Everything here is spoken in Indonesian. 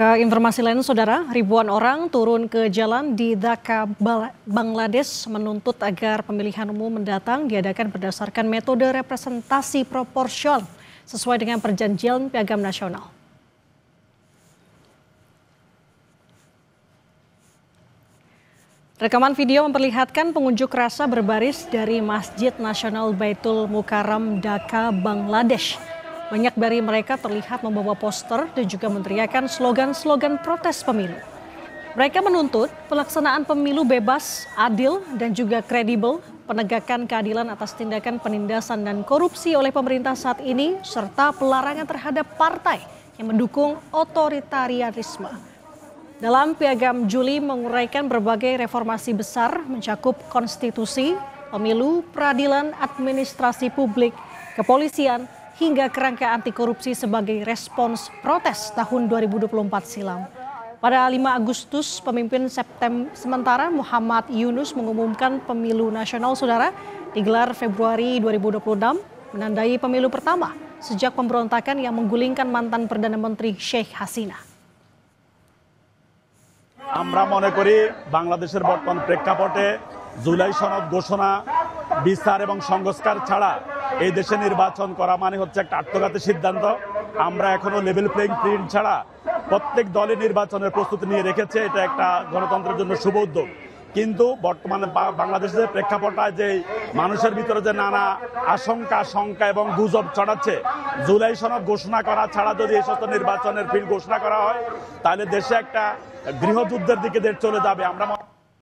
Ke informasi lain, Saudara, ribuan orang turun ke jalan di Dhaka, Bangladesh menuntut agar pemilihan umum mendatang diadakan berdasarkan metode representasi proporsional sesuai dengan perjanjian Piagam Nasional. Rekaman video memperlihatkan pengunjuk rasa berbaris dari Masjid Nasional Baitul Mukarram, Dhaka, Bangladesh. Banyak dari mereka terlihat membawa poster dan juga meneriakkan slogan-slogan protes pemilu. Mereka menuntut pelaksanaan pemilu bebas, adil, dan juga kredibel, penegakan keadilan atas tindakan penindasan dan korupsi oleh pemerintah saat ini, serta pelarangan terhadap partai yang mendukung otoritarianisme. Dalam Piagam Juli menguraikan berbagai reformasi besar mencakup konstitusi, pemilu, peradilan, administrasi publik, kepolisian, hingga kerangka anti korupsi sebagai respons protes tahun 2024 silam. Pada 5 Agustus, pemimpin sementara Muhammad Yunus mengumumkan pemilu nasional, Saudara, digelar Februari 2026, menandai pemilu pertama sejak pemberontakan yang menggulingkan mantan Perdana Menteri Sheikh Hasina. আমরা মনে করি বাংলাদেশের বর্তমান প্রেক্ষাপটে জুলাই সনদ ঘোষণা বিচার এবং সংস্কার ছাড়া এই দেশে নির্বাচন করা মানে হচ্ছে একটা আত্মঘাতী সিদ্ধান্ত। আমরা এখনো লেভেল প্লেইং ফিল্ড ছাড়া প্রত্যেক দলে নির্বাচনের প্রস্তুতি নিয়ে রেখেছে, এটা একটা গণতন্ত্রের জন্য শুভ উদ্যোগ। কিন্তু বর্তমানে বাংলাদেশের প্রেক্ষাপটে যে মানুষের ভিতরে যে নানা আশঙ্কা, শঙ্কা এবং গুজব ছড়াচ্ছে, জুলাই সনদ ঘোষণা করা ছাড়া যদি এই সমস্ত নির্বাচনের ফিল্ড ঘোষণা করা হয় তাহলে দেশে একটা গৃহযুদ্ধের দিকে চলে যাবে। আমরা